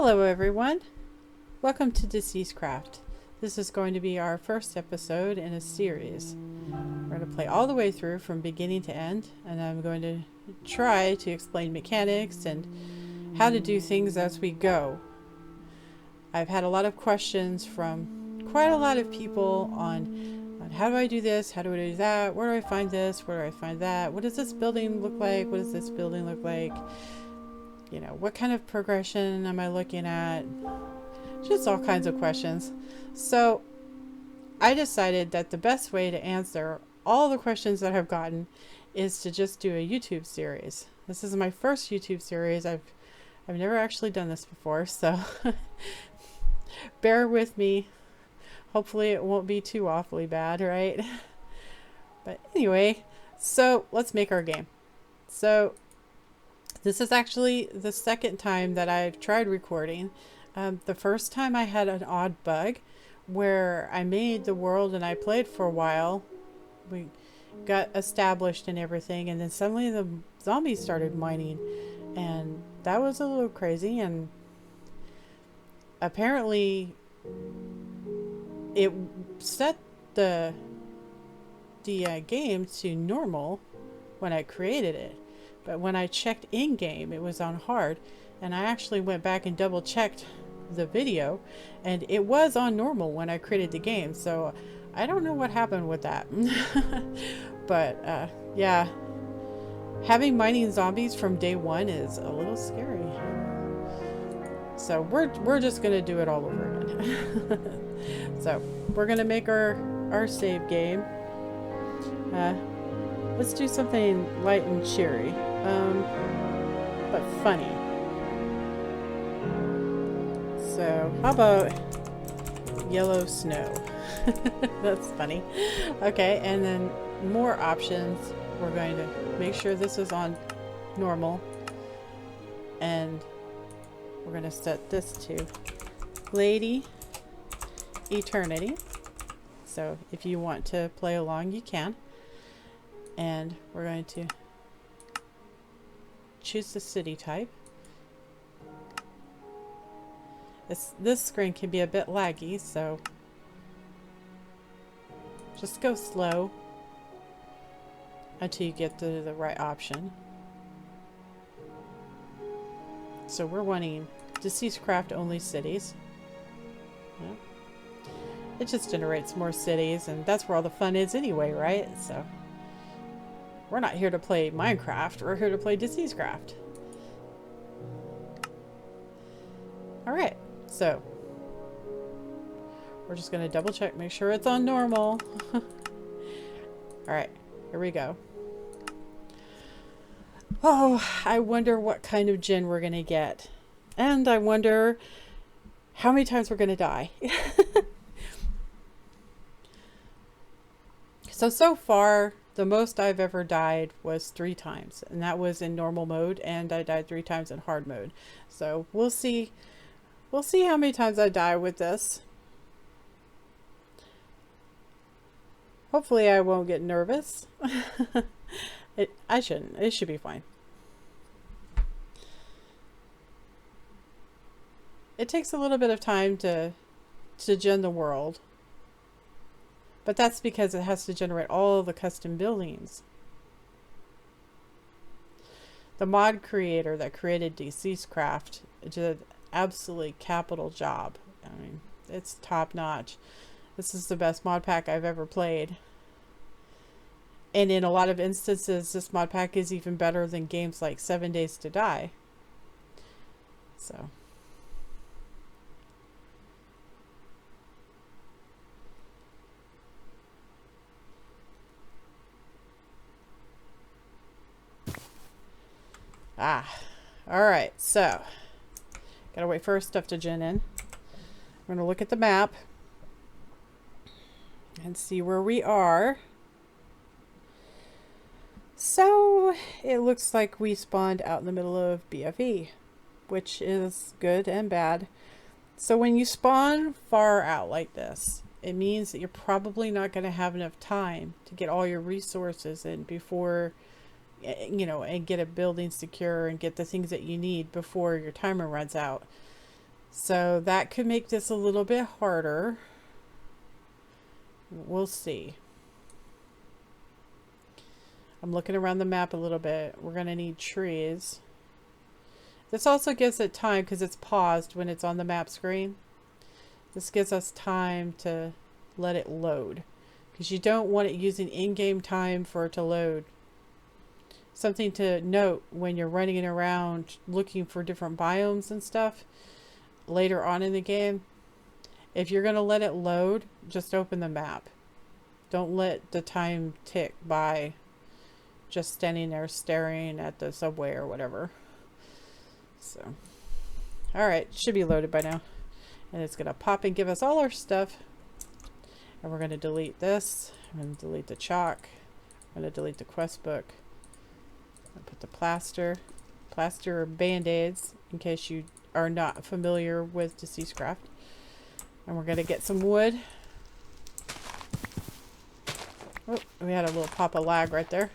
Hello everyone, welcome to Deceasedcraft. This is going to be our first episode in a series. We're going to play all the way through from beginning to end, and I'm going to try to explain mechanics and how to do things as we go. I've had a lot of questions from quite a lot of people on how do I do this, how do I do that, where do I find this, where do I find that, what does this building look like, what does this building look like, you know, what kind of progression am I looking at, just all kinds of questions. So I decided that the best way to answer all the questions that I've gotten is to just do a YouTube series. This is my first YouTube series. I've never actually done this before, so bear with me. Hopefully it won't be too awfully bad, right? But anyway, so let's make our game. So this is actually the second time that I've tried recording. The first time I had an odd bug where I made the world and I played for a while. We got established and everything, and then suddenly the zombies started mining, and that was a little crazy. And apparently it set the game to normal when I created it, but when I checked in game it was on hard, and I actually went back and double checked the video and it was on normal when I created the game. So I don't know what happened with that. But yeah, having mining zombies from day one is a little scary. So we're just gonna do it all over again. So we're gonna make our save game. Let's do something light and cheery, but funny. So how about yellow snow? That's funny. Okay, and then more options. We're going to make sure this is on normal, and we're going to set this to Lady Eternity. So if you want to play along, you can. And we're going to choose the city type. This screen can be a bit laggy, so just go slow until you get to the right option. So we're wanting Deceasedcraft only cities. Yeah. It just generates more cities, and that's where all the fun is anyway, right? So we're not here to play Minecraft, we're here to play Deceasedcraft. Alright, so we're just going to double check, make sure it's on normal. Alright, here we go. Oh, I wonder what kind of gen we're going to get. And I wonder how many times we're going to die. So far, the most I've ever died was 3 times. And that was in normal mode, and I died 3 times in hard mode. So we'll see. We'll see how many times I die with this. Hopefully I won't get nervous. I shouldn't. It should be fine. It takes a little bit of time to gen the world. But that's because it has to generate all the custom buildings. The mod creator that created Deceasedcraft did an absolutely capital job. I mean, it's top notch. This is the best mod pack I've ever played. And in a lot of instances, this mod pack is even better than games like 7 Days to Die. So alright, so gotta wait for our stuff to gen in. We're gonna look at the map and see where we are. So it looks like we spawned out in the middle of BFE, which is good and bad. So when you spawn far out like this, it means that you're probably not going to have enough time to get all your resources in before, and get a building secure and get the things that you need before your timer runs out. So that could make this a little bit harder. We'll see. I'm looking around the map a little bit. We're going to need trees. This also gives it time because it's paused when it's on the map screen. This gives us time to let it load, because you don't want it using in-game time for it to load. Something to note when you're running around looking for different biomes and stuff later on in the game, if you're going to let it load, just open the map. Don't let the time tick by just standing there staring at the subway or whatever. So, alright, should be loaded by now. And it's going to pop and give us all our stuff. And we're going to delete this. I'm going to delete the chalk. I'm going to delete the quest book. I'm going to put the plaster. Plaster or band-aids, in case you are not familiar with Deceasedcraft. And we're going to get some wood. Oh, we had a little pop of lag right there.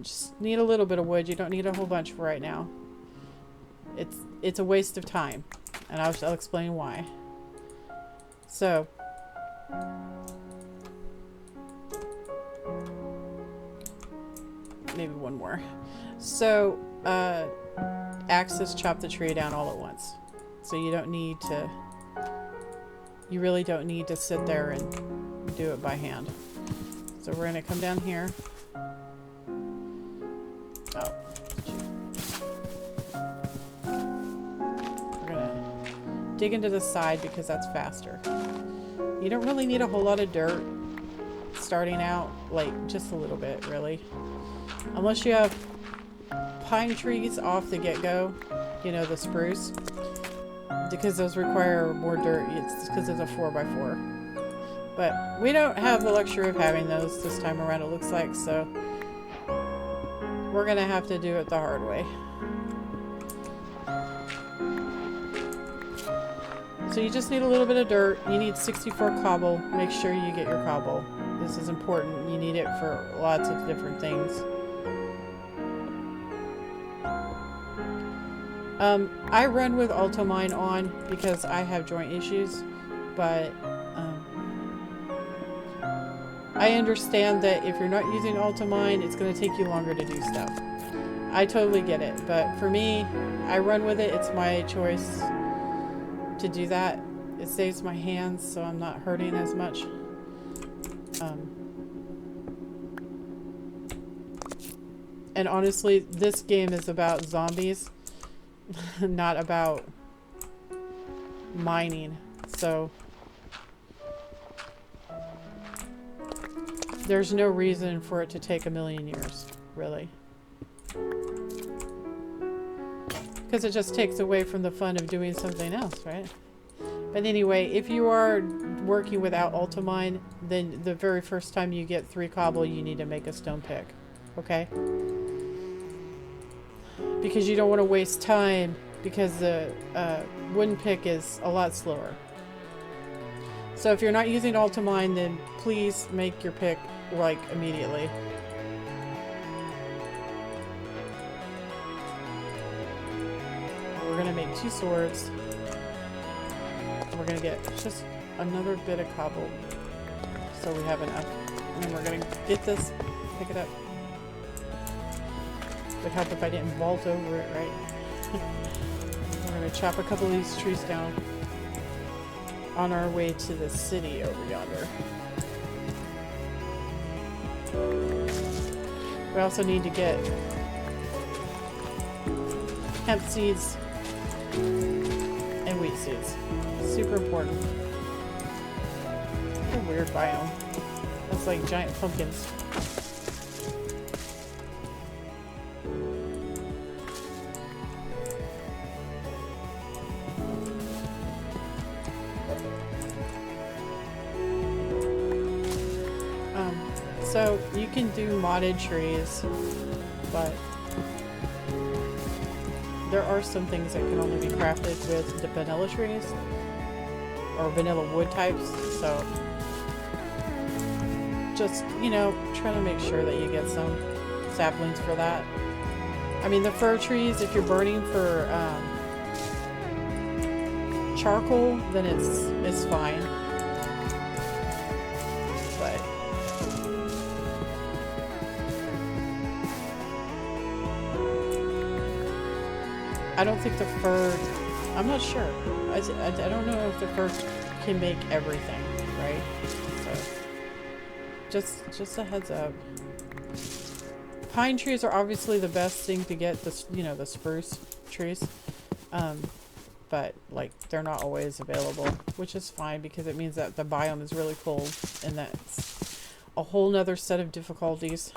Just need a little bit of wood. You don't need a whole bunch for right now. It's a waste of time, and I'll explain why. So, maybe one more. So, axes chop the tree down all at once. So you don't need to. You really don't need to sit there and do it by hand. So we're gonna come down here. Oh. We're gonna dig into the side because that's faster. You don't really need a whole lot of dirt starting out, like just a little bit, really. Unless you have pine trees off the get-go, you know, the spruce, because those require more dirt. It's because it's a 4x4. But we don't have the luxury of having those this time around, it looks like, so we're gonna have to do it the hard way. So you just need a little bit of dirt. You need 64 cobble. Make sure you get your cobble. This is important. You need it for lots of different things. I run with Ultimine on because I have joint issues, but I understand that if you're not using Ultimine, it's going to take you longer to do stuff. I totally get it, but for me, I run with it. It's my choice to do that. It saves my hands, so I'm not hurting as much. And honestly, this game is about zombies, not about mining. So there's no reason for it to take a million years, really. Because it just takes away from the fun of doing something else, right? But anyway, if you are working without Ultimine, then the very first time you get 3 cobble, you need to make a stone pick. Okay? Because you don't want to waste time, because the wooden pick is a lot slower. So if you're not using Ultimine, then please make your pick, like, immediately. We're gonna make 2 swords. We're gonna get just another bit of cobble so we have enough. And then we're gonna get this, pick it up. It would help if I didn't vault over it, right? We're gonna chop a couple of these trees down on our way to the city over yonder. We also need to get hemp seeds and wheat seeds. Super important. What a weird biome. That's like giant pumpkins. So you can do modded trees, but there are some things that can only be crafted with the vanilla trees or vanilla wood types, so just, you know, try to make sure that you get some saplings for that. I mean, the fir trees, if you're burning for charcoal, then it's fine. But I don't think the fir, I'm not sure. I don't know if the fir can make everything, right? So just a heads up. Pine trees are obviously the best thing to get, the, you know, the spruce trees. But like they're not always available, which is fine because it means that the biome is really cold and that's a whole nother set of difficulties.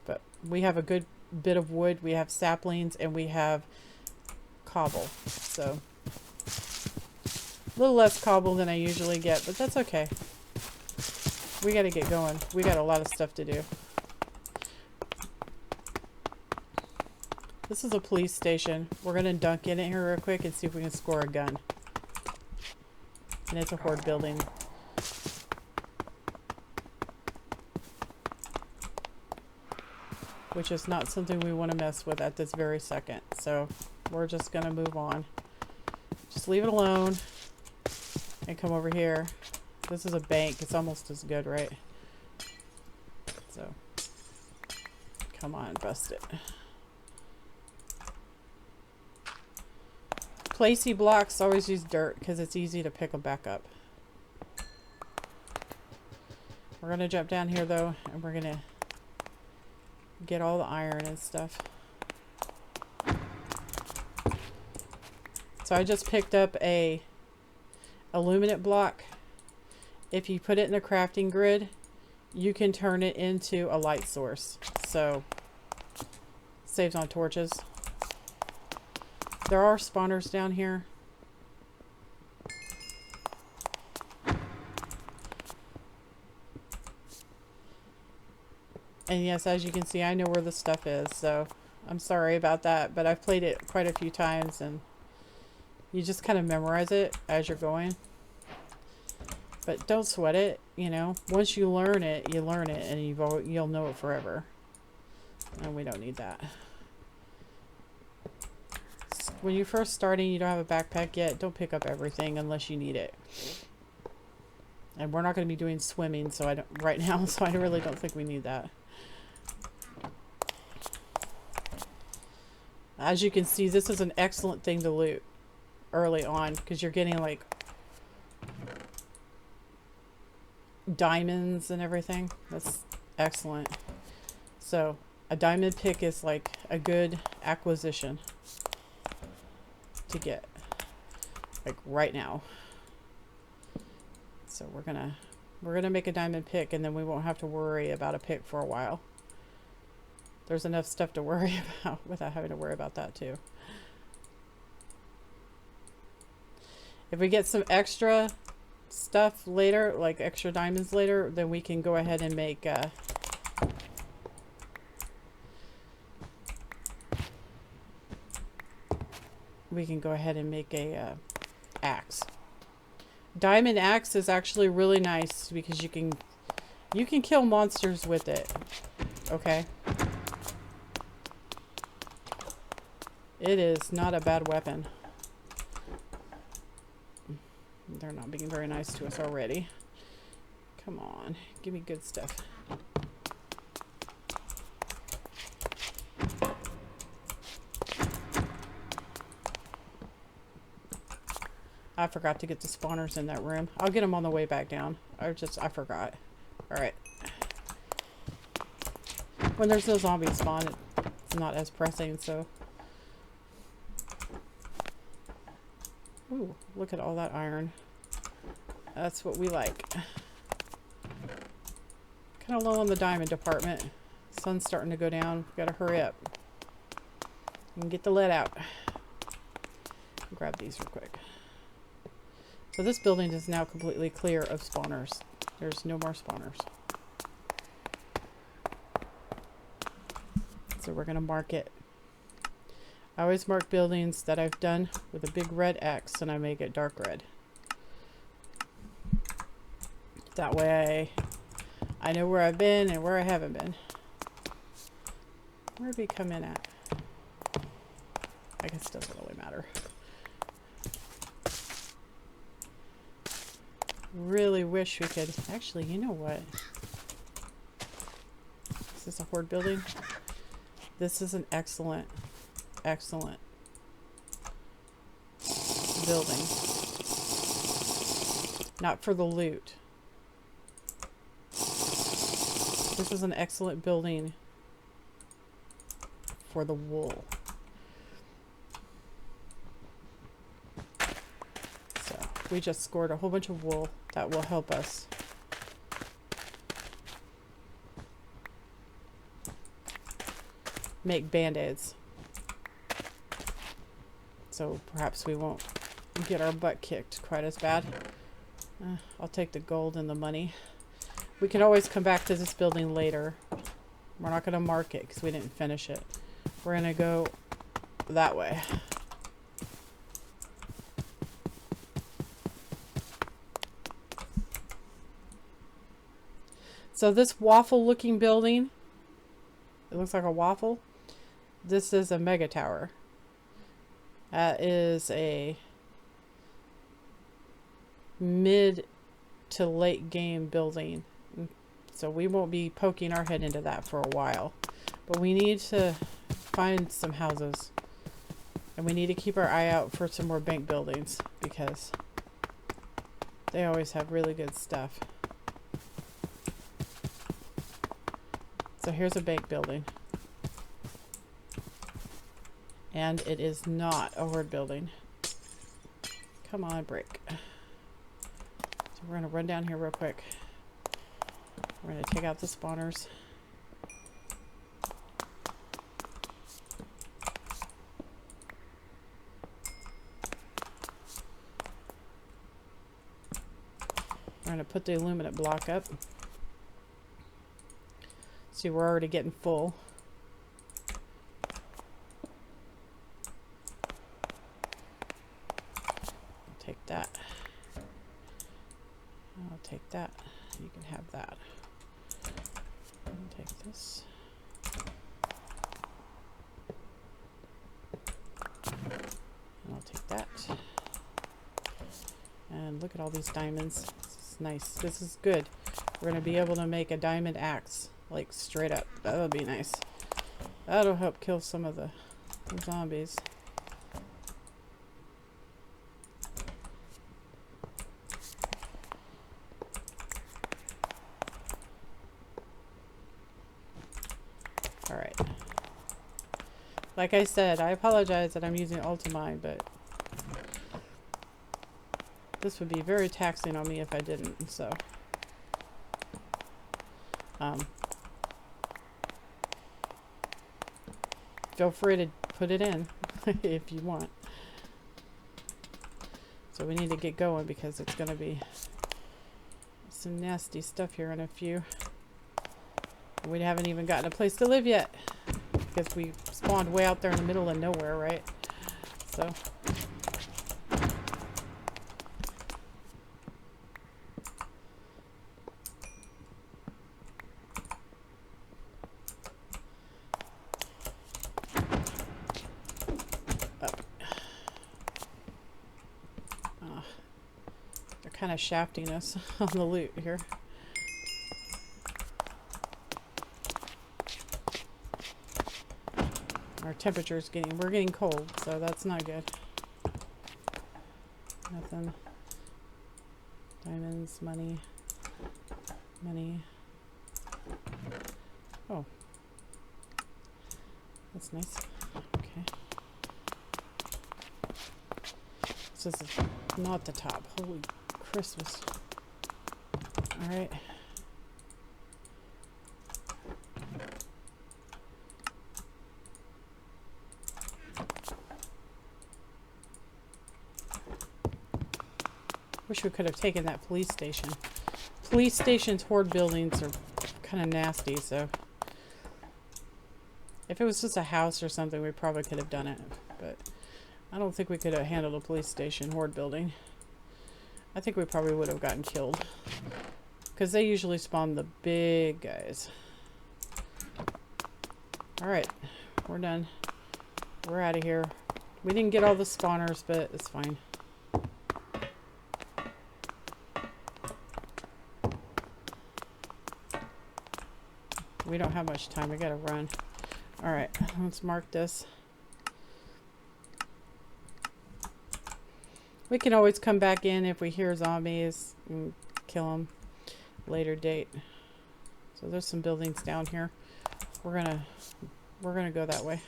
But we have a good bit of wood, we have saplings, and we have cobble. So a little less cobble than I usually get, but that's okay. We gotta get going. We got a lot of stuff to do. This is a police station. We're gonna dunk in it here real quick and see if we can score a gun. And it's a horde building. Which is not something we want to mess with at this very second. So we're just gonna move on. Just leave it alone and come over here. This is a bank. It's almost as good, right? So come on, bust it. Placey blocks, always use dirt because it's easy to pick them back up. We're going to jump down here though, and we're going to get all the iron and stuff. So I just picked up a aluminum block. If you put it in a crafting grid, you can turn it into a light source. So saves on torches. There are spawners down here. And yes, as you can see, I know where the stuff is, so I'm sorry about that, but I've played it quite a few times and you just kind of memorize it as you're going. But don't sweat it, you know. Once you learn it, and you'll know it forever. And we don't need that. When you're first starting, you don't have a backpack yet, don't pick up everything unless you need it. And we're not going to be doing swimming right now, so I really don't think we need that. As you can see, this is an excellent thing to loot early on because you're getting like diamonds and everything. That's excellent. So a diamond pick is like a good acquisition to get like right now. So we're gonna make a diamond pick and then we won't have to worry about a pick for a while. There's enough stuff to worry about without having to worry about that too. If we get some extra stuff later, like extra diamonds later, then we can go ahead and make a axe. Diamond axe is actually really nice because you can kill monsters with it. Okay. It is not a bad weapon. They're not being very nice to us already. Come on, give me good stuff. I forgot to get the spawners in that room. I'll get them on the way back down. I forgot. Alright. When there's no zombies spawn, it's not as pressing, so. Ooh, look at all that iron. That's what we like. Kind of low on the diamond department. Sun's starting to go down. Gotta hurry up. And get the lead out. Grab these real quick. So this building is now completely clear of spawners. There's no more spawners. So we're gonna mark it. I always mark buildings that I've done with a big red X and I make it dark red. That way I know where I've been and where I haven't been. Where did we come in at? I guess it doesn't really matter. Really wish we could... Actually, you know what? Is this a horde building? This is an excellent, excellent building. Not for the loot. This is an excellent building for the wool. So we just scored a whole bunch of wool that will help us make band-aids. So perhaps we won't get our butt kicked quite as bad. I'll take the gold and the money. We can always come back to this building later. We're not going to mark it because we didn't finish it. We're going to go that way. So this waffle looking building, it looks like a waffle. This is a mega tower. That is a mid to late game building. So we won't be poking our head into that for a while. But we need to find some houses. And we need to keep our eye out for some more bank buildings because they always have really good stuff. So here's a bank building. And it is not a horde building. Come on, break. So we're going to run down here real quick. We're going to take out the spawners. We're going to put the illuminate block up. See, we're already getting full. I'll take that. I'll take that. You can have that. I'll take this. And I'll take that. And look at all these diamonds. This is nice. This is good. We're going to be able to make a diamond axe. Like straight up. That'll be nice. That'll help kill some of the zombies. Alright. Like I said, I apologize that I'm using Ultimine, but this would be very taxing on me if I didn't, so. Feel free to put it in if you want. So we need to get going because it's going to be some nasty stuff here in a few. We haven't even gotten a place to live yet because we spawned way out there in the middle of nowhere, right? So. Kind of shafting us on the loot here. Our temperature's we're getting cold, so that's not good. Nothing. Diamonds, money. Money. Oh. That's nice. Okay. So this is not the top. Holy Christmas. Alright. Wish we could have taken that police station. Police stations, horde buildings are kind of nasty, so. If it was just a house or something, we probably could have done it. But I don't think we could have handled a police station horde building. I think we probably would have gotten killed. Because they usually spawn the big guys. Alright, we're done. We're out of here. We didn't get all the spawners, but it's fine. We don't have much time. I gotta run. Alright, let's mark this. We can always come back in if we hear zombies and kill them. Later date. So there's some buildings down here. We're gonna go that way.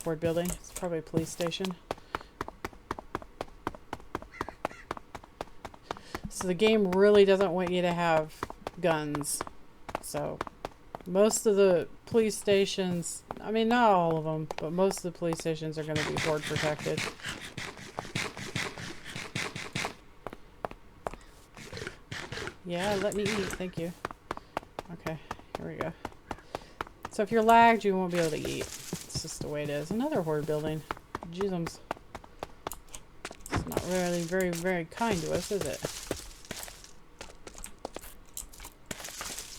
Horde building. It's probably a police station. So the game really doesn't want you to have guns. So most of the police stations, I mean not all of them, but most of the police stations are going to be horde protected. Yeah, let me eat. Thank you. Okay, here we go. So if you're lagged, you won't be able to eat. It's just the way it is. Another horde building. Jeezums. It's not really very, very kind to us, is it?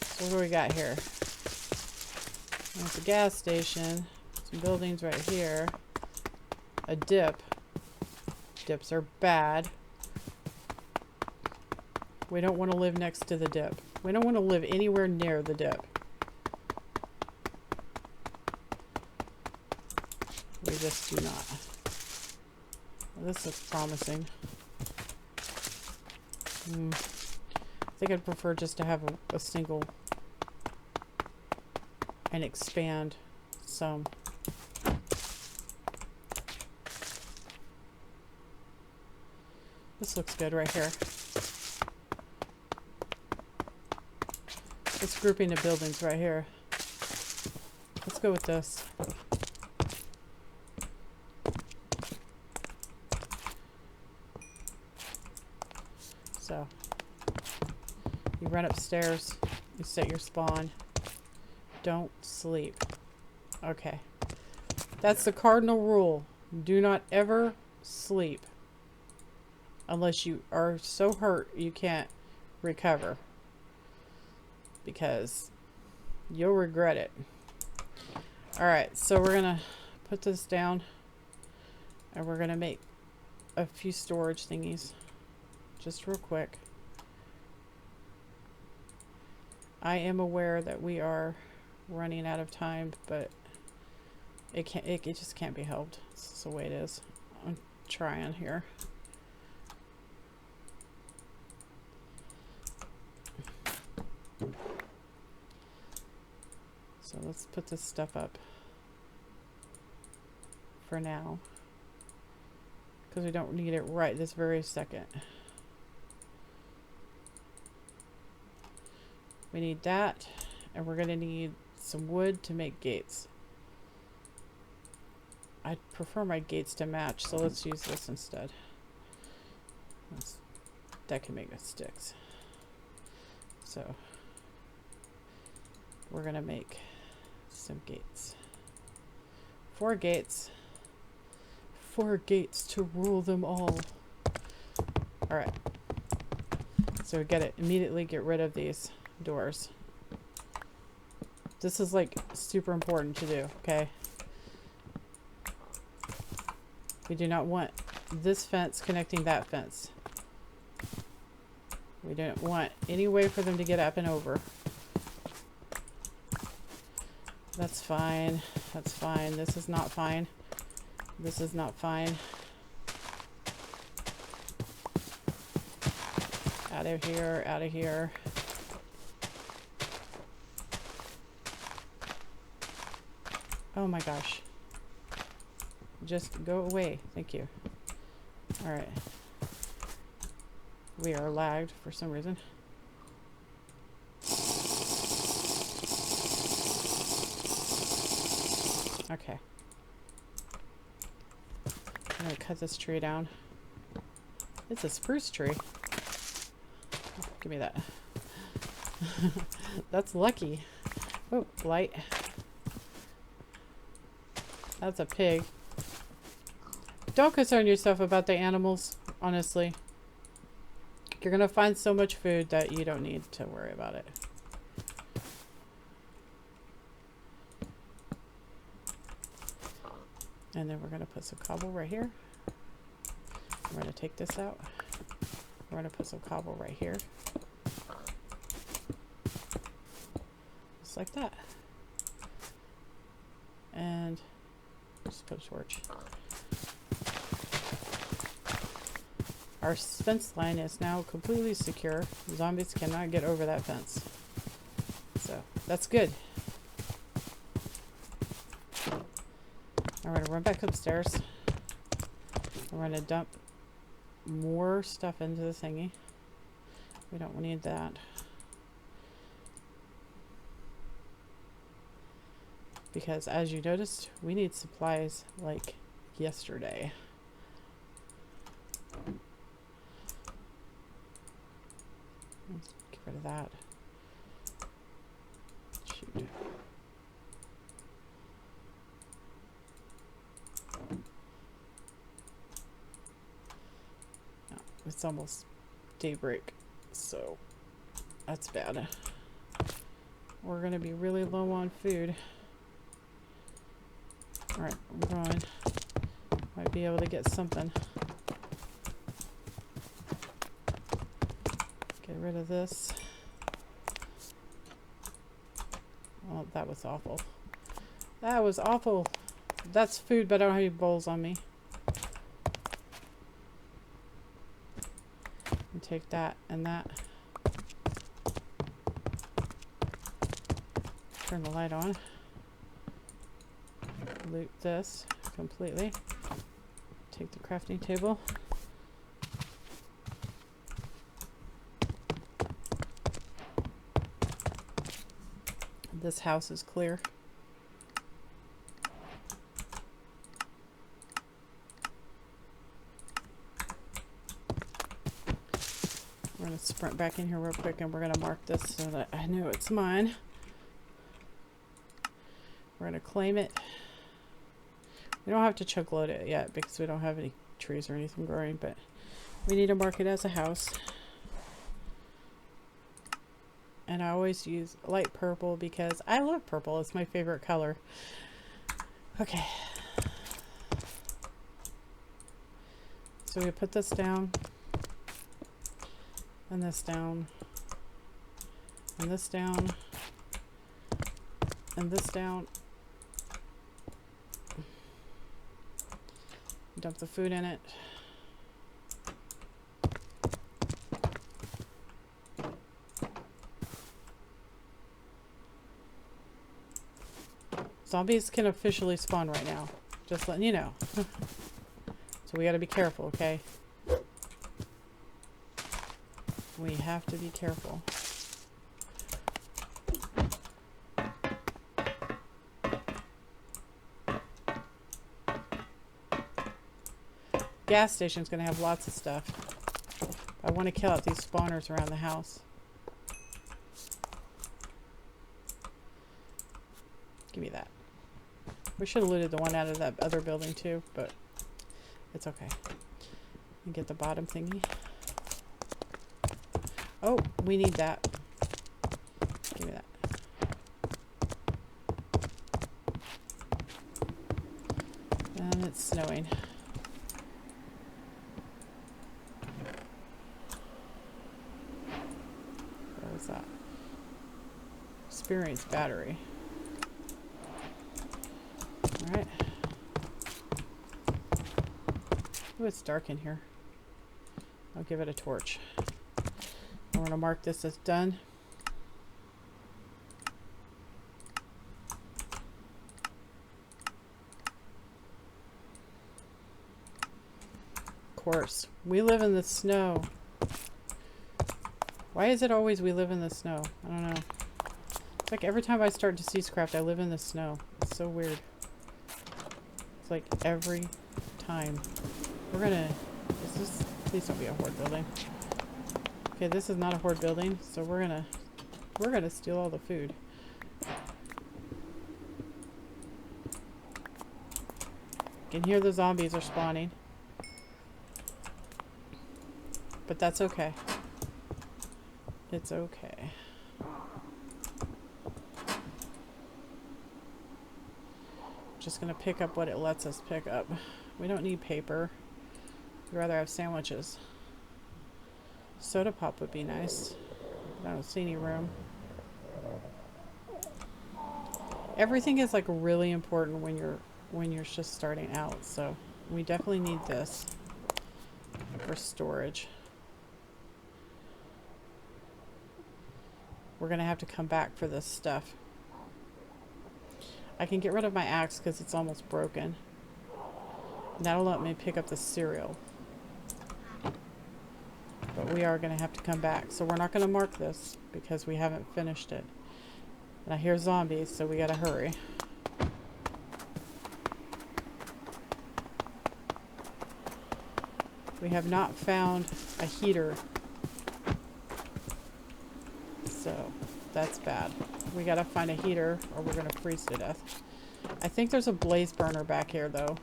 So what do we got here? There's a gas station. Some buildings right here. A dip. Dips are bad. We don't want to live next to the dip. We don't want to live anywhere near the dip. We just do not. Well, this looks promising. I think I'd prefer just to have a single and expand some. This looks good right here. This grouping of buildings right here. Let's go with this. So, you run upstairs, you set your spawn. Don't sleep. Okay. That's the cardinal rule. Do not ever sleep. Unless you are so hurt you can't recover. Because you'll regret it. Alright, so we're gonna put this down. And we're gonna make a few storage thingies. Just real quick. I am aware that we are running out of time, but it just can't be helped. It's just the way it is. I'm trying here. So let's put this stuff up for now, because we don't need it right this very second. We need that, and we're going to need some wood to make gates. I'd prefer my gates to match, so let's use this instead. That can make us sticks. So we're going to make some gates. 4 gates. 4 gates to rule them all. Alright. So we gotta immediately get rid of these doors. This is like super important to do, okay? We do not want this fence connecting that fence. We don't want any way for them to get up and over. That's fine. That's fine. This is not fine. This is not fine. Out of here. Out of here. Oh my gosh. Just go away. Thank you. Alright. We are lagged for some reason. Okay. I'm gonna cut this tree down. It's a spruce tree. Give me that. That's lucky. Oh, light. That's a pig. Don't concern yourself about the animals, honestly. You're gonna find so much food that you don't need to worry about it. And then we're gonna put some cobble right here. We're gonna take this out. We're gonna put some cobble right here. Just like that. And just put a torch. Our fence line is now completely secure. Zombies cannot get over that fence. So that's good. I'm gonna run back upstairs. I'm gonna dump more stuff into the thingy. We don't need that. Because as you noticed, we need supplies like yesterday. Let's get rid of that. Shoot. No, it's almost daybreak, so that's bad. We're gonna be really low on food. Alright, I'm going. Might be able to get something. Get rid of this. Oh, that was awful. That was awful. That's food, but I don't have any bowls on me. And take that and that. Turn the light on. Loot this completely. Take the crafting table. This house is clear. We're going to sprint back in here real quick and we're going to mark this so that I know it's mine. We're going to claim it. We don't have to chunk load it yet because we don't have any trees or anything growing, but we need to mark it as a house. And I always use light purple because I love purple. It's my favorite color. Okay. So we put this down. And this down. And this down. And this down. Dump the food in it. Zombies can officially spawn right now. Just letting you know. So we gotta be careful, okay? We have to be careful. Gas station's gonna have lots of stuff. I want to kill out these spawners around the house. Give me that. We should have looted the one out of that other building too, but it's okay. And get the bottom thingy. Oh, we need that. Give me that. And it's snowing. What is that? Experience battery. Alright. Oh, it's dark in here. I'll give it a torch. I'm going to mark this as done. Of course, we live in the snow. Why is it always we live in the snow? I don't know. It's like every time I start Deceasedcraft, I live in the snow. It's so weird. It's like every time. We're gonna... Please don't be a horde building. Okay, this is not a horde building, so we're gonna steal all the food. You can hear the zombies are spawning. But that's okay. It's okay. Just gonna pick up what it lets us pick up. We don't need paper. We'd rather have sandwiches. Soda pop would be nice. I don't see any room. Everything is like really important when you're just starting out, so we definitely need this for storage. We're gonna have to come back for this stuff. I can get rid of my axe because it's almost broken. That'll let me pick up the cereal. But we are gonna have to come back, so we're not gonna mark this because we haven't finished it. And I hear zombies, so we gotta hurry. We have not found a heater, so that's bad. We gotta find a heater or we're gonna freeze to death. I think there's a blaze burner back here though.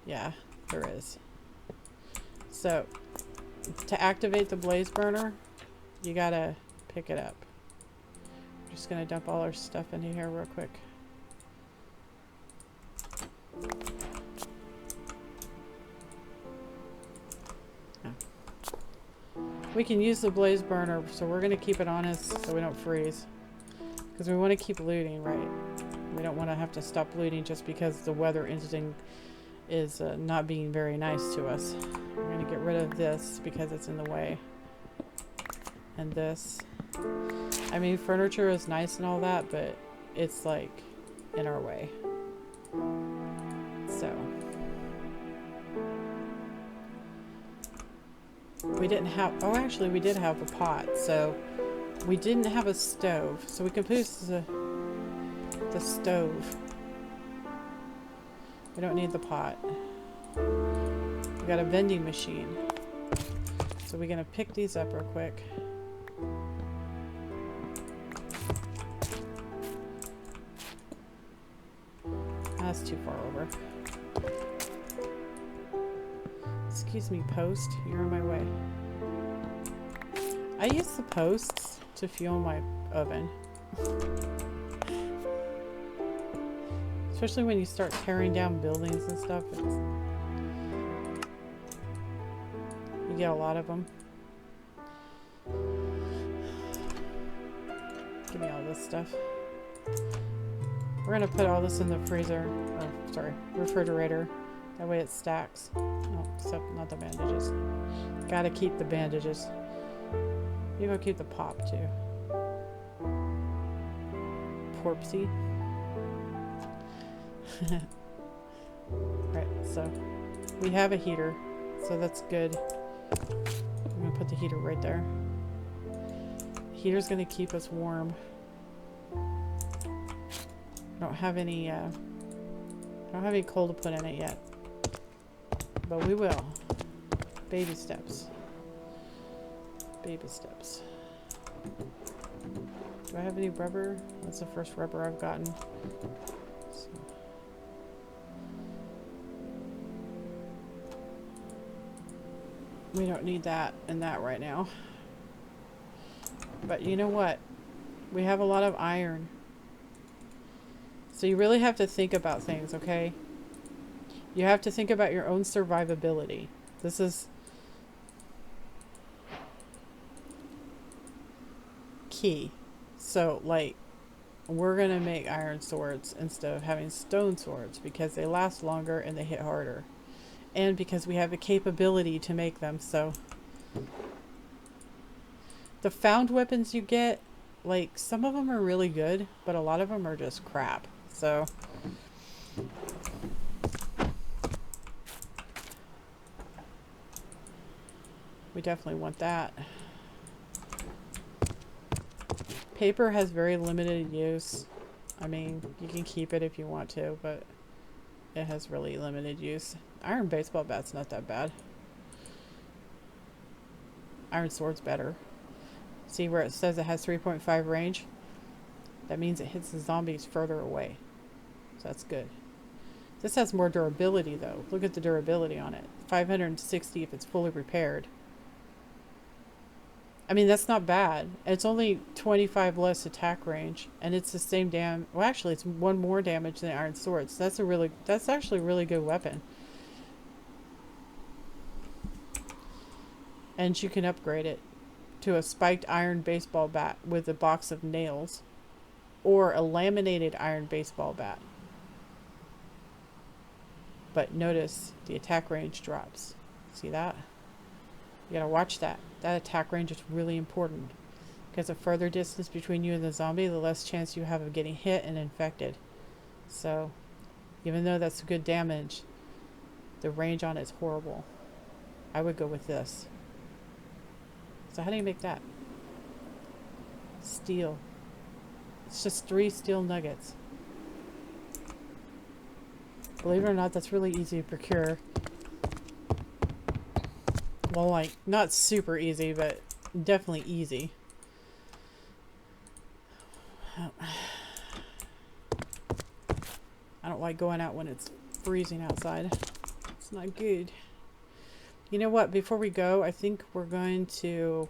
Yeah, there is. So, to activate the blaze burner, you gotta pick it up. I'm just gonna dump all our stuff into here real quick. We can use the blaze burner, so we're going to keep it on us so we don't freeze. Because we want to keep looting, right? We don't want to have to stop looting just because the weather is not being very nice to us. We're going to get rid of this because it's in the way. And this. I mean, furniture is nice and all that, but it's like in our way. So. We didn't have, oh actually we did have a pot, so we didn't have a stove, so we can put the stove. We don't need the pot. We got a vending machine, so we're gonna pick these up real quick. That's too far over. Excuse me, post. You're on my way. I use the posts to fuel my oven. Especially when you start tearing down buildings and stuff. You get a lot of them. Give me all this stuff. We're gonna put all this in the freezer. Or, sorry, refrigerator. That way it stacks. Oh, except not the bandages. Gotta keep the bandages. Maybe I'll keep the pop too. Porpsy. Right, so we have a heater, so that's good. I'm gonna put the heater right there. Heater's gonna keep us warm. I don't have any coal to put in it yet. But we will. Baby steps. Baby steps. Do I have any rubber? That's the first rubber I've gotten. So. We don't need that and that right now. But you know what? We have a lot of iron. So you really have to think about things, okay? You have to think about your own survivability. This is key. So, like, we're going to make iron swords instead of having stone swords because they last longer and they hit harder. And because we have the capability to make them, so. The found weapons you get, like, some of them are really good, but a lot of them are just crap. So. We definitely want that. Paper has very limited use. I mean, you can keep it if you want to, but it has really limited use. Iron baseball bat's not that bad. Iron sword's better. See where it says it has 3.5 range? That means it hits the zombies further away. So that's good. This has more durability though. Look at the durability on it. 560 if it's fully repaired. I mean, that's not bad. It's only 25 less attack range, and it's the same well, actually, it's one more damage than iron swords. That's actually a really good weapon. And you can upgrade it to a spiked iron baseball bat with a box of nails, or a laminated iron baseball bat. But notice the attack range drops. See that? You gotta watch that. That attack range is really important, because the further distance between you and the zombie, the less chance you have of getting hit and infected. So, even though that's good damage, the range on it's horrible. I would go with this. So how do you make that? Steel. It's just 3 steel nuggets. Believe it or not, that's really easy to procure. Well, like, not super easy, but definitely easy. I don't like going out when it's freezing outside. It's not good. You know what? Before we go, I think we're going to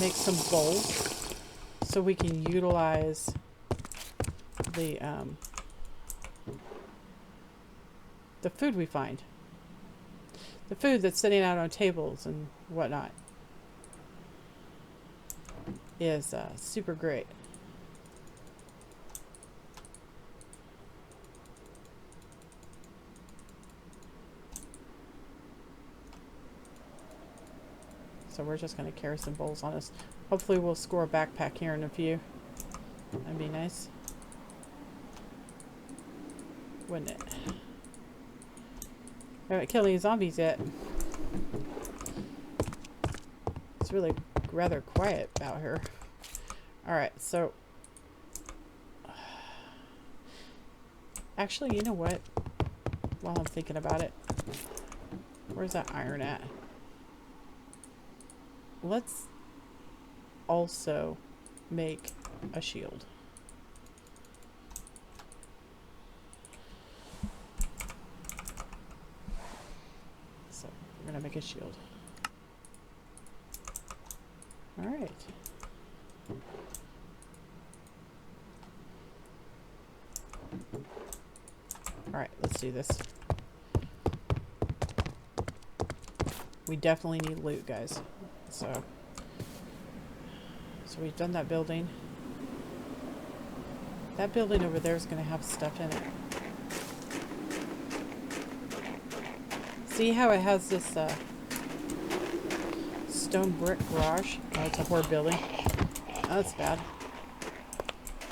make some bowls so we can utilize the food we find. The food that's sitting out on tables and whatnot is super great. So we're just going to carry some bowls on us. Hopefully we'll score a backpack here in a few. That'd be nice. Wouldn't it? I haven't killed any zombies yet. It's really rather quiet out here. Alright, so... Actually, you know what? While I'm thinking about it. Where's that iron at? Let's also make a shield. So we're gonna make a shield. All right. All right, let's do this. We definitely need loot, guys. So we've done that building. That building over there is going to have stuff in it. See how it has this stone brick garage? Oh, it's a horde building. Oh, that's bad.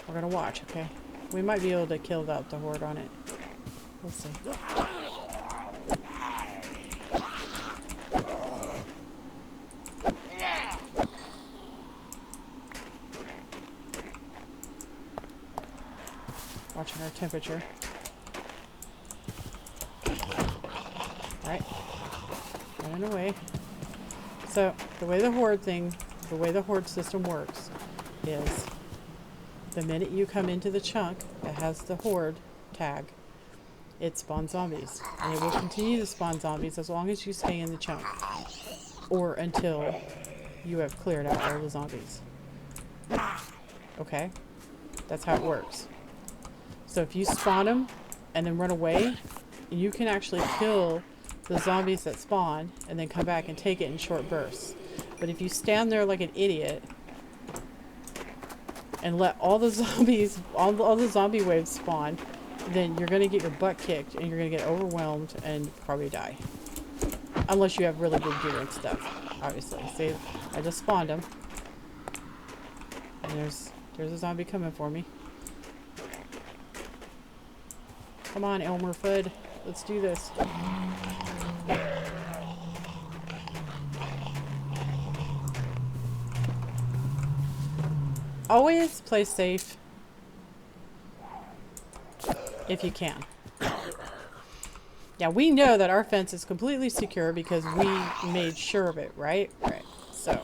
We're going to watch, okay? We might be able to kill out the horde on it. We'll see. Watching our temperature. Alright. Running away. So, the way the horde system works is the minute you come into the chunk that has the horde tag, it spawns zombies. And it will continue to spawn zombies as long as you stay in the chunk. Or until you have cleared out all the zombies. Okay? That's how it works. So if you spawn them and then run away, you can actually kill the zombies that spawn and then come back and take it in short bursts. But if you stand there like an idiot and let all the zombies, all the zombie waves spawn, then you're going to get your butt kicked and you're going to get overwhelmed and probably die. Unless you have really good gear and stuff, obviously. See, I just spawned them. And there's a zombie coming for me. Come on, Elmer Fudd. Let's do this. Always play safe if you can. Yeah, we know that our fence is completely secure because we made sure of it, right? Right. So,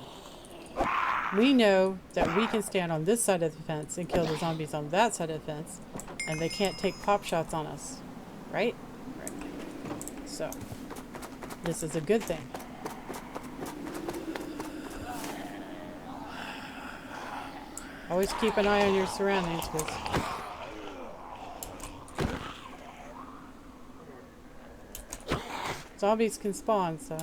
we know that we can stand on this side of the fence and kill the zombies on that side of the fence, and they can't take pop shots on us, right? Right. So, this is a good thing. Always keep an eye on your surroundings, because zombies can spawn, so.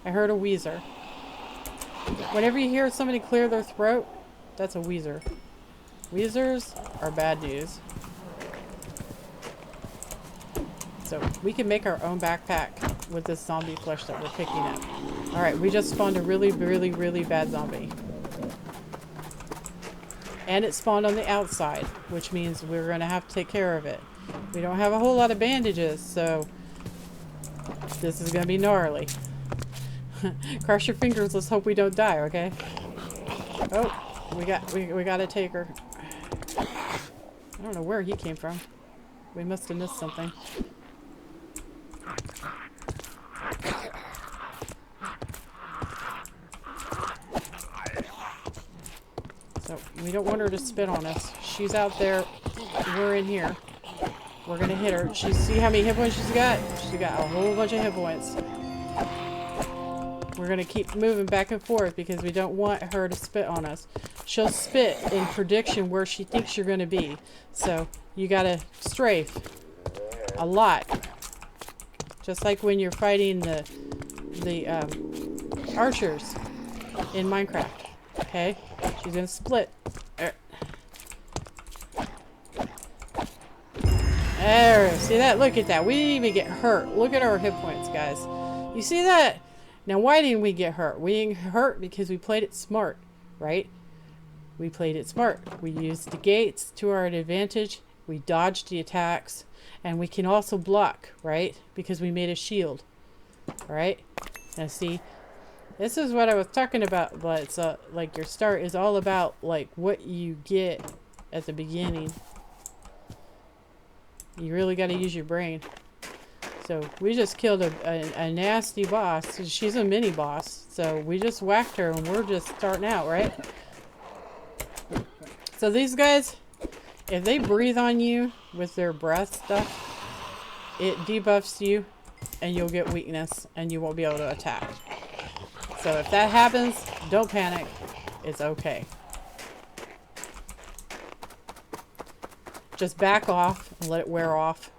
I heard a wheezer. Whenever you hear somebody clear their throat, that's a wheezer. Wheezers are bad news. So we can make our own backpack with this zombie flesh that we're picking up. Alright, we just spawned a really, really, really bad zombie. And it spawned on the outside, which means we're going to have to take care of it. We don't have a whole lot of bandages, so this is going to be gnarly. Cross your fingers, let's hope we don't die, okay? Oh, we got a taker. I don't know where he came from. We must have missed something. So, we don't want her to spit on us. She's out there. We're in here. We're gonna hit her. See how many hit points she's got? She's got a whole bunch of hit points. We're gonna keep moving back and forth because we don't want her to spit on us. She'll spit in prediction where she thinks you're gonna be. So, you gotta strafe. A lot. Just like when you're fighting the archers in Minecraft. Okay? She's gonna split. There, see that? Look at that. We didn't even get hurt. Look at our hit points, guys. You see that? Now, why didn't we get hurt? We didn't get hurt because we played it smart, right? We played it smart. We used the gates to our advantage. We dodged the attacks. And we can also block, right? Because we made a shield. Alright? Now, see, this is what I was talking about. But it's like your start is all about like what you get at the beginning. You really got to use your brain. So we just killed a nasty boss. She's a mini boss. So we just whacked her and we're just starting out, right? So these guys, if they breathe on you with their breath stuff, it debuffs you and you'll get weakness and you won't be able to attack. So if that happens, don't panic. It's okay. Just back off and let it wear off.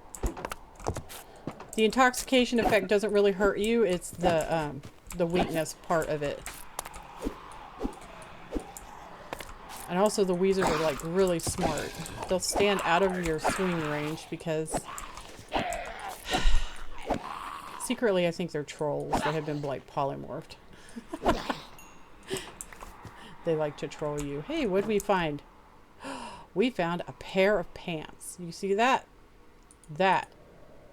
The intoxication effect doesn't really hurt you. It's the weakness part of it. And also the Weezers are like really smart. They'll stand out of your swing range because secretly I think they're trolls that have been like polymorphed. They like to troll you. Hey, what did we find? We found a pair of pants. You see that? That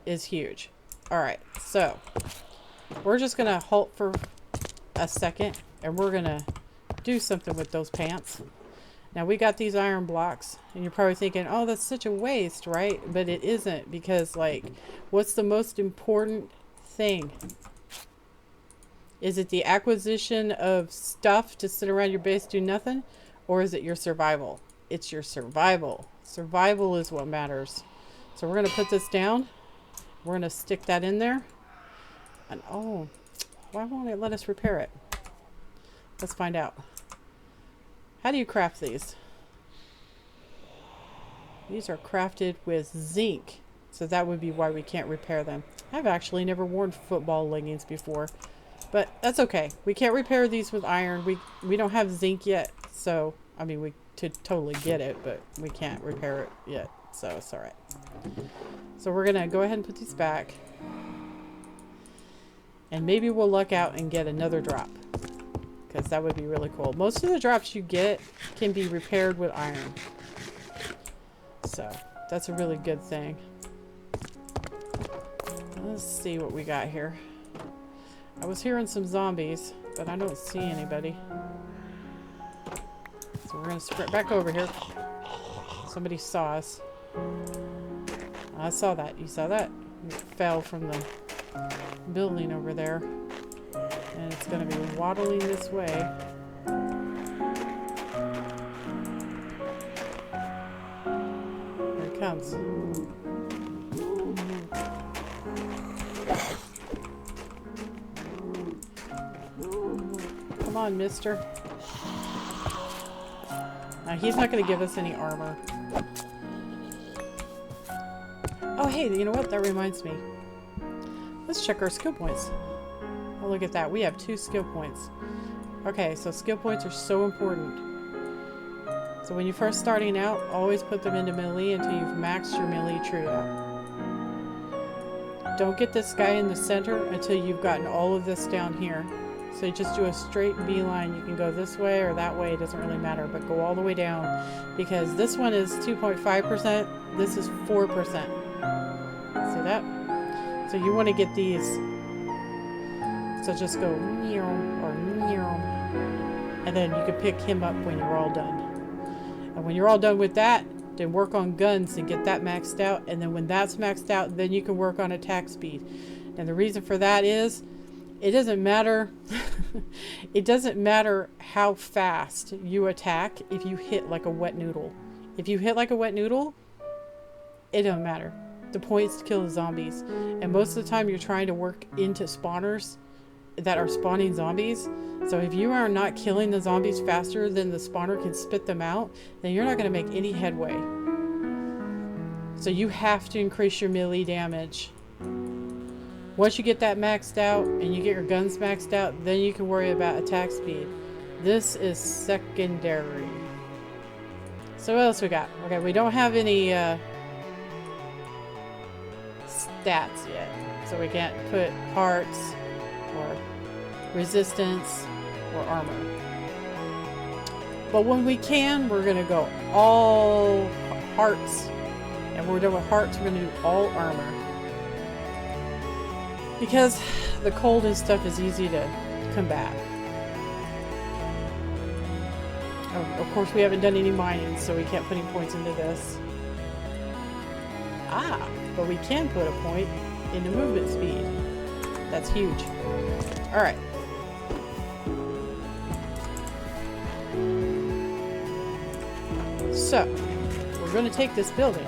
is huge. Alright, so we're just gonna halt for a second and we're gonna do something with those pants. Now we got these iron blocks and you're probably thinking, oh, that's such a waste, right? But it isn't, because like, what's the most important thing? Is it the acquisition of stuff to sit around your base do nothing? Or is it your survival? It's your survival. Survival is what matters. So we're going to put this down. We're going to stick that in there. And oh, why won't it let us repair it? Let's find out. How do you craft these? These are crafted with zinc. So that would be why we can't repair them. I've actually never worn football leggings before. But that's okay. We can't repair these with iron. We don't have zinc yet. So, I mean, we could totally get it, but we can't repair it yet. So it's alright. So we're going to go ahead and put these back. And maybe we'll luck out and get another drop. Because that would be really cool. Most of the drops you get can be repaired with iron. So that's a really good thing. Let's see what we got here. I was hearing some zombies, but I don't see anybody. So we're going to sprint back over here. Somebody saw us. I saw that. You saw that? It fell from the building over there. And it's going to be waddling this way. Here it comes. on, mister. Now, he's not going to give us any armor. Oh, hey, you know what? That reminds me. Let's check our skill points. Oh, look at that. We have 2 skill points. Okay, so skill points are so important. So when you're first starting out, always put them into melee until you've maxed your melee trio. Don't get this guy in the center until you've gotten all of this down here. So you just do a straight beeline. You can go this way or that way. It doesn't really matter, but go all the way down. Because this one is 2.5%. This is 4%. See that? So you want to get these. So just go meow or meow. And then you can pick him up when you're all done. And when you're all done with that, then work on guns and get that maxed out. And then when that's maxed out, then you can work on attack speed. And the reason for that is, it doesn't matter. It doesn't matter how fast you attack if you hit like a wet noodle. If you hit like a wet noodle, it don't matter. The point is to kill the zombies. And most of the time you're trying to work into spawners that are spawning zombies. So if you are not killing the zombies faster than the spawner can spit them out, then you're not going to make any headway. So you have to increase your melee damage. Once you get that maxed out and you get your guns maxed out, then you can worry about attack speed. This is secondary. So what else we got? Okay, we don't have any stats yet. So we can't put hearts or resistance or armor. But when we can, we're going to go all hearts. And when we're done with hearts, we're going to do all armor. Because the cold and stuff is easy to combat. Of course, we haven't done any mining, so we can't put any points into this. Ah, but we can put a point into movement speed. That's huge. Alright. So, we're going to take this building.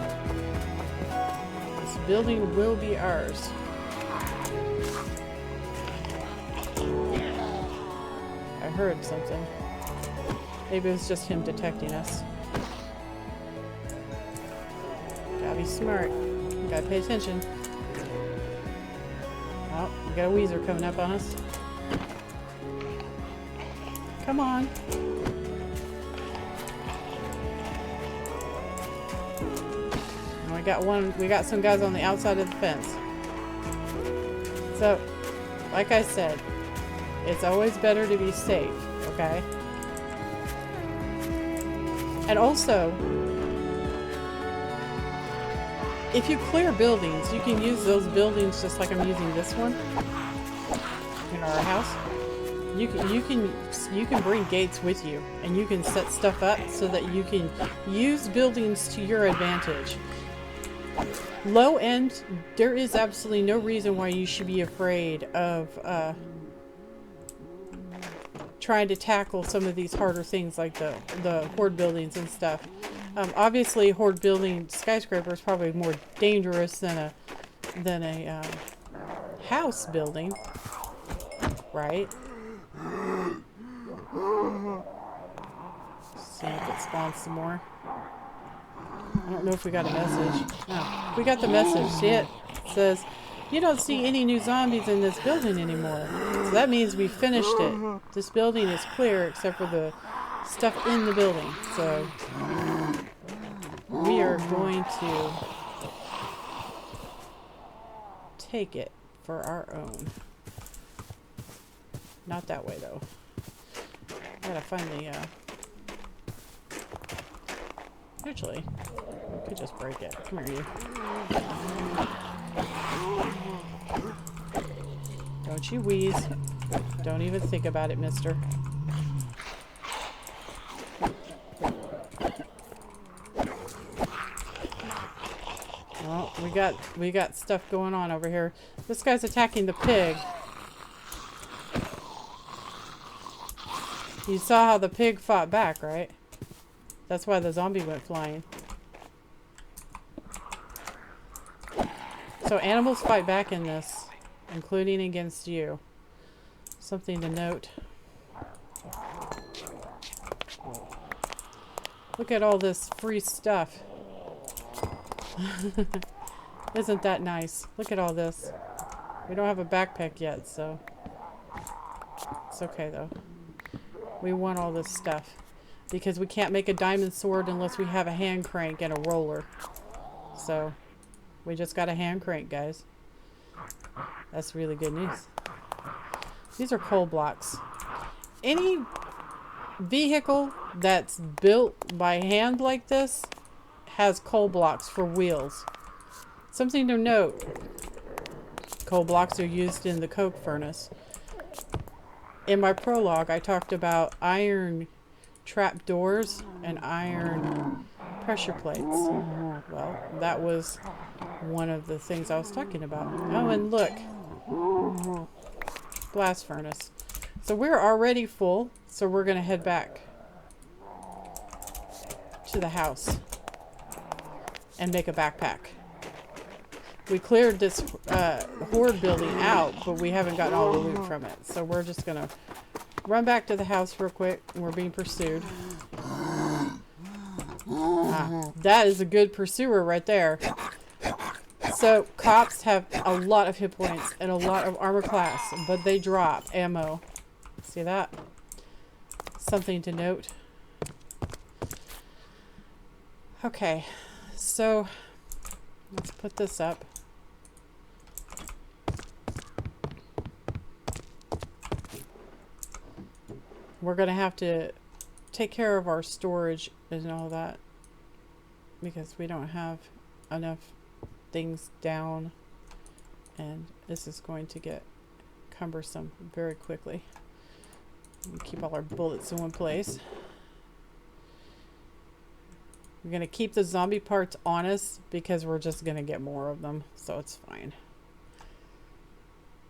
This building will be ours. I heard something. Maybe it was just him detecting us. Gotta be smart. Gotta pay attention. Oh, we got a Weezer coming up on us. Come on. And we got some guys on the outside of the fence. So, like I said, it's always better to be safe, okay? And also, if you clear buildings, you can use those buildings just like I'm using this one in our house. You can bring gates with you, and you can set stuff up so that you can use buildings to your advantage. Low end, there is absolutely no reason why you should be afraid of trying to tackle some of these harder things like the horde buildings and stuff. Obviously, horde building skyscraper is probably more dangerous than a house building, right? See if it spawns some more. I don't know if we got a message. No, we got the message. It says, "You don't see any new zombies in this building anymore." So that means we finished it. This building is clear except for the stuff in the building. So we are going to take it for our own. Not that way though. I gotta find the actually, we could just break it. Come here, you. Don't you wheeze. Don't even think about it, mister. Well, we got stuff going on over here. This guy's attacking the pig. You saw how the pig fought back, right? That's why the zombie went flying. So animals fight back in this, including against you. Something to note. Look at all this free stuff. Isn't that nice? Look at all this. We don't have a backpack yet, so it's okay though. We want all this stuff because we can't make a diamond sword unless we have a hand crank and a roller. So we just got a hand crank, guys. That's really good news. These are coal blocks. Any vehicle that's built by hand like this has coal blocks for wheels. Something to note. Coal blocks are used in the coke furnace. In my prologue, I talked about iron trap doors and iron pressure plates. Well, that was one of the things I was talking about. Oh, and look. Blast furnace. So we're already full, so we're going to head back to the house and make a backpack. We cleared this horde building out, but we haven't gotten all the loot from it. So we're just going to run back to the house real quick. We're being pursued. That is a good pursuer right there. So cops have a lot of hit points and a lot of armor class, but they drop ammo. See that? Something to note. Okay, so let's put this up. We're going to have to take care of our storage and all that because we don't have enough things down, and this is going to get cumbersome very quickly. We keep all our bullets in one place. We're going to keep the zombie parts on us because we're just going to get more of them, so it's fine.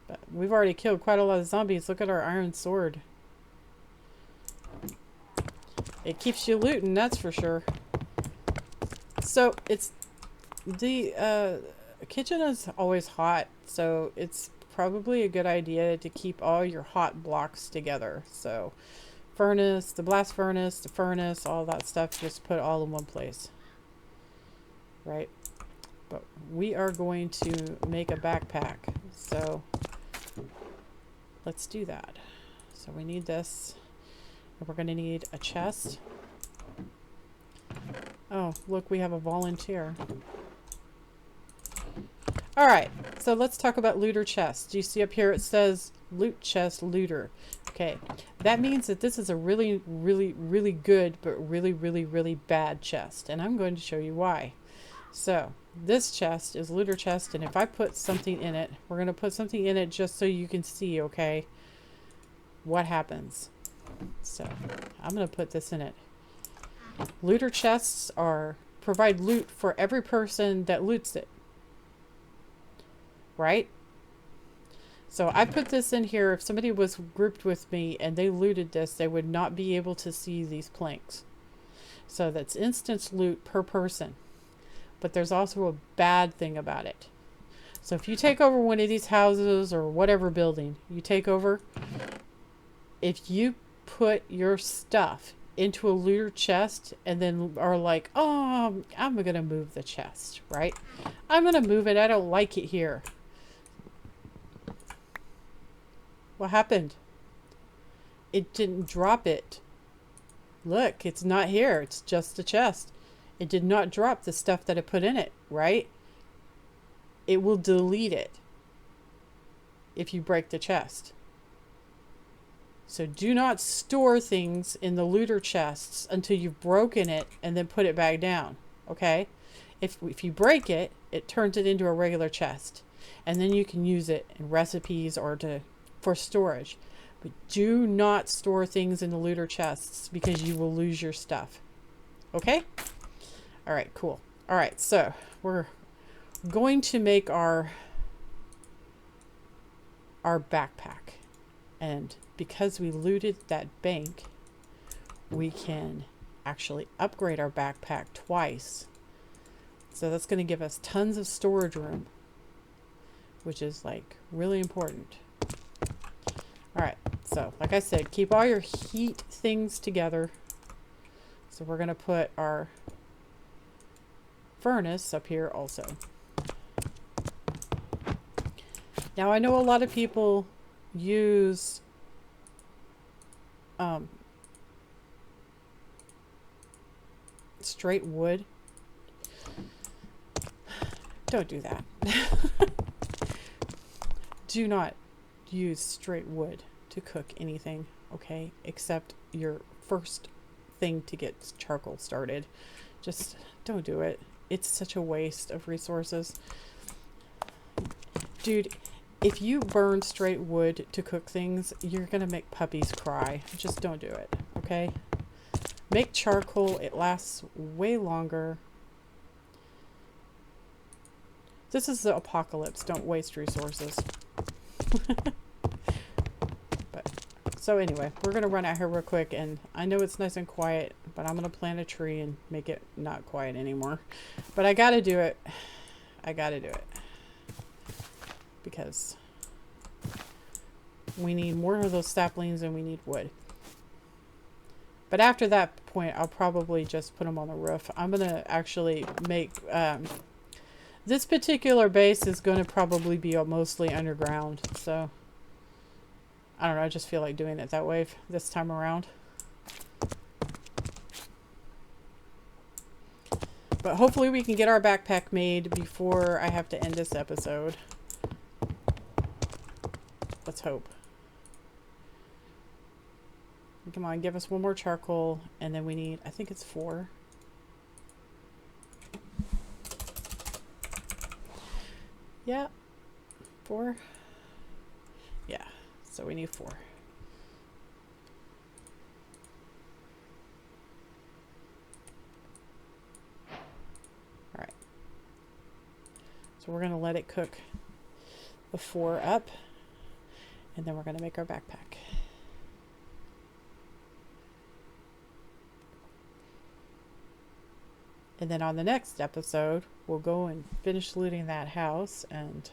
But we've already killed quite a lot of zombies. Look at our iron sword. It keeps you looting, that's for sure. So it's the kitchen is always hot, so it's probably a good idea to keep all your hot blocks together. So furnace, the blast furnace, the furnace, all that stuff, just put all in one place. Right? But we are going to make a backpack. So let's do that. So we need this. And we're going to need a chest. Oh, look, we have a volunteer. Alright, so let's talk about looter chests. Do you see up here it says loot chest looter? Okay, that means that this is a really, really, really good, but really, really, really bad chest. And I'm going to show you why. So, this chest is looter chest, and if I put something in it, we're going to put something in it just so you can see, okay, what happens. So, I'm going to put this in it. Looter chests provide loot for every person that loots it. Right? So I put this in here. If somebody was grouped with me and they looted this, they would not be able to see these planks. So that's instant loot per person. But there's also a bad thing about it. So if you take over one of these houses or whatever building you take over, if you put your stuff into a looter chest and then are like, oh, I'm going to move the chest, right? I'm going to move it. I don't like it here. What happened? It didn't drop it. Look, it's not here. It's just the chest. It did not drop the stuff that I put in it, right? It will delete it if you break the chest. So do not store things in the looter chests until you've broken it and then put it back down, okay? If you break it, it turns it into a regular chest. And then you can use it in recipes or for storage. But do not store things in the looter chests because you will lose your stuff. Okay? Alright, cool. Alright, so we're going to make our backpack. And because we looted that bank, we can actually upgrade our backpack twice. So that's going to give us tons of storage room, which is like really important. Alright, so like I said, keep all your heat things together. So we're going to put our furnace up here also. Now I know a lot of people use straight wood. Don't do that. Do not use straight wood to cook anything, okay? Except your first thing to get charcoal started. Just don't do it. It's such a waste of resources. Dude, if you burn straight wood to cook things, you're gonna make puppies cry. Just don't do it, okay? Make charcoal. It lasts way longer. This is the apocalypse. Don't waste resources. But so anyway, we're gonna run out here real quick, and I know it's nice and quiet, but I'm gonna plant a tree and make it not quiet anymore. But I gotta do it. I gotta do it because we need more of those saplings and we need wood. But after that point, I'll probably just put them on the roof. I'm gonna actually make this particular base is going to probably be mostly underground, so I don't know, I just feel like doing it that way this time around. But hopefully we can get our backpack made before I have to end this episode. Let's hope. Come on, give us one more charcoal, and then we need, I think it's 4. Yeah, 4. Yeah, so we need 4. All right. So we're going to let it cook the 4 up, and then we're going to make our backpack. And then on the next episode, we'll go and finish looting that house, and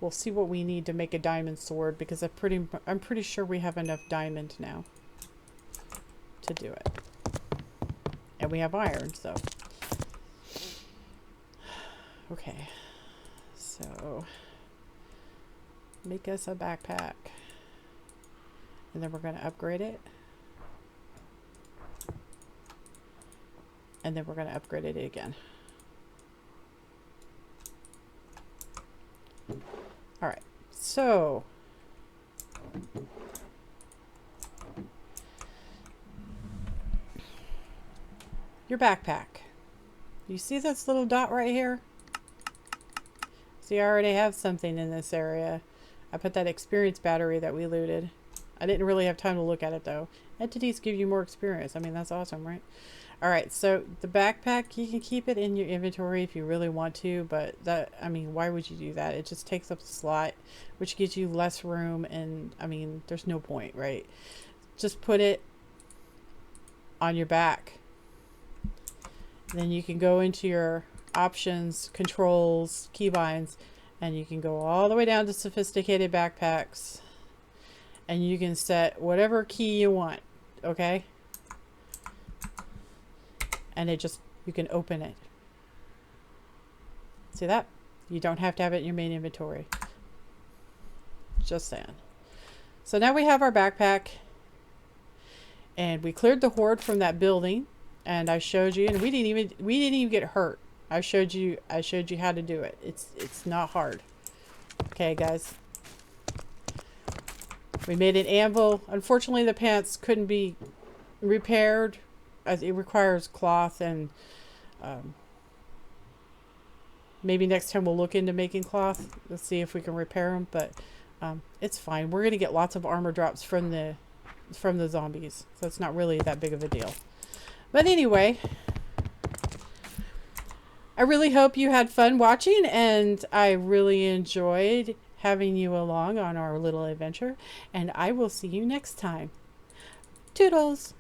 we'll see what we need to make a diamond sword, because I'm pretty sure we have enough diamond now to do it. And we have iron, so. Okay. So make us a backpack. And then we're going to upgrade it. And then we're going to upgrade it again. All right. So your backpack. You see this little dot right here? See, I already have something in this area. I put that experience battery that we looted. I didn't really have time to look at it though. Entities give you more experience. I mean, that's awesome, right? All right, so the backpack, you can keep it in your inventory if you really want to, but that, I mean, why would you do that? It just takes up a slot, which gives you less room, and I mean, there's no point, right? Just put it on your back. Then you can go into your options, controls, keybinds, and you can go all the way down to sophisticated backpacks. And you can set whatever key you want, okay? And it just, you can open it. See that? You don't have to have it in your main inventory. Just saying. So now we have our backpack. And we cleared the horde from that building. And I showed you, and we didn't even get hurt. I showed you how to do it. It's not hard. Okay, guys. We made an anvil. Unfortunately, the pants couldn't be repaired, as it requires cloth, and maybe next time we'll look into making cloth. Let's see if we can repair them, but it's fine. We're gonna get lots of armor drops from the zombies, so it's not really that big of a deal. But anyway, I really hope you had fun watching, and I really enjoyed having you along on our little adventure, and I will see you next time. Toodles!